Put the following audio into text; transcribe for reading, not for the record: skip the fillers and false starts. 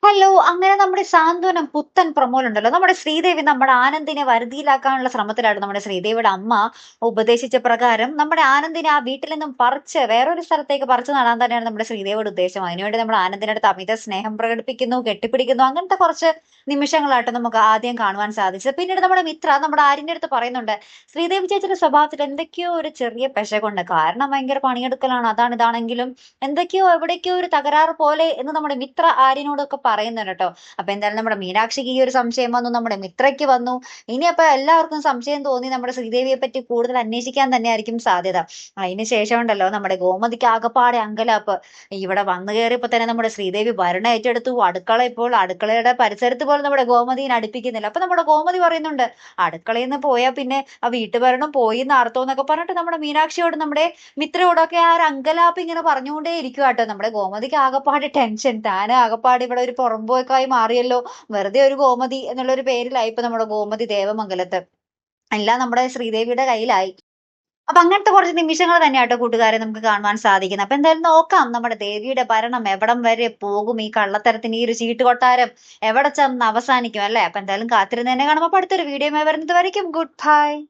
Hello! അങ്ങനെ നമ്മുടെ സാന്ത്വനം പുത്തൻ പ്രൊമോലുണ്ടല്ലോ. നമ്മുടെ ശ്രീദേവി നമ്മുടെ ആനന്ദിനെ വരുതിയിലാക്കാനുള്ള ശ്രമത്തിലാണ് നമ്മുടെ ശ്രീദേവിയുടെ അമ്മ ഉപദേശിച്ച പ്രകാരം നമ്മുടെ ആനന്ദിനെ ആ വീട്ടിൽ നിന്നും പറിച്ച് വേറൊരു സ്ഥലത്തേക്ക് പറിച്ച് നടാൻ തന്നെയാണ് നമ്മുടെ ശ്രീദേവിയുടെ ഉദ്ദേശം. അതിനുവേണ്ടി നമ്മുടെ ആനന്ദിനടുത്ത് അമിത സ്നേഹം പ്രകടിപ്പിക്കുന്നു, കെട്ടിപ്പിടിക്കുന്നു. അങ്ങനത്തെ കുറച്ച് നിമിഷങ്ങളാട്ടോ നമുക്ക് ആദ്യം കാണുവാൻ സാധിച്ചത്. പിന്നീട് നമ്മുടെ മിത്ര നമ്മുടെ ആര്യന്റെ അടുത്ത് പറയുന്നുണ്ട്, ശ്രീദേവി ചേച്ചിയുടെ സ്വഭാവത്തിൽ എന്തൊക്കെയോ ഒരു ചെറിയ പെശകുണ്ട്. കാരണം ഭയങ്കര പണിയെടുക്കലാണ്. അതാണ് ഇതാണെങ്കിലും എന്തൊക്കെയോ എവിടേക്കോ ഒരു തകരാറ് പോലെ എന്ന് നമ്മുടെ മിത്ര ആര്യനോടൊക്കെ പറയുന്നുണ്ട് ട്ടോ. അപ്പൊ എന്തായാലും നമ്മുടെ മീനാക്ഷിക്ക് ഈ ഒരു സംശയം വന്നു. നമ്മുടെ മിത്രയ്ക്ക് വന്നു. ഇനി അപ്പൊ എല്ലാവർക്കും സംശയം തോന്നി നമ്മുടെ ശ്രീദേവിയെ പറ്റി കൂടുതൽ അന്വേഷിക്കാൻ തന്നെയായിരിക്കും സാധ്യത. അതിന് ശേഷം ഉണ്ടല്ലോ നമ്മുടെ ഗോമതിക്ക് ആകപ്പാടെ അങ്കലാപ്പ്. ഇവിടെ വന്നു കയറിയപ്പോ തന്നെ നമ്മുടെ ശ്രീദേവി ഭരണം ഏറ്റെടുത്തു. അടുക്കള ഇപ്പോൾ അടുക്കളയുടെ പരിസരത്ത് പോലും നമ്മുടെ ഗോമതിയെ അടുപ്പിക്കുന്നില്ല. അപ്പൊ നമ്മുടെ ഗോമതി പറയുന്നുണ്ട്, അടുക്കളയിൽ നിന്ന് പോയാൽ പിന്നെ ആ വീട്ടുഭരണം പോയി എന്ന് അർത്ഥം എന്നൊക്കെ പറഞ്ഞിട്ട് നമ്മുടെ മീനാക്ഷിയോട് നമ്മുടെ മിത്രയോടൊക്കെ ആ ഒരു അങ്കലാപ്പ് ഇങ്ങനെ പറഞ്ഞുകൊണ്ടേ ഇരിക്കുവാട്ടോ. നമ്മുടെ ഗോമതിക്ക് ആകപ്പാടെ ടെൻഷൻ. താൻ ആകപ്പാടെ ഇവിടെ ഒരു പുറമ്പോക്കായി മാറിയല്ലോ. വെറുതെ ഒരു ഗോമതി എന്നുള്ളൊരു പേരിലായി ഇപ്പൊ നമ്മുടെ ഗോമതി ദേവമംഗലത്ത്. എല്ലാം നമ്മുടെ ശ്രീദേവിയുടെ കയ്യിലായി. അപ്പൊ അങ്ങനത്തെ കുറച്ച് നിമിഷങ്ങൾ തന്നെയാട്ടോ കൂട്ടുകാരെ നമുക്ക് കാണുവാൻ സാധിക്കുന്നത്. അപ്പൊ എന്തായാലും നോക്കാം നമ്മുടെ ദേവിയുടെ ഭരണം എവിടം വരെ പോകും, ഈ കള്ളത്തരത്തിന് ഈ ഒരു ചീട്ടുകൊട്ടാരം എവിടെ ചെന്ന് അവസാനിക്കും അല്ലേ? അപ്പൊ എന്തായാലും കാത്തിരുന്ന് തന്നെ കാണുമ്പോ അടുത്തൊരു വീഡിയോയുമായി വരുന്നത് വരയ്ക്കും ഗുഡ് ബൈ.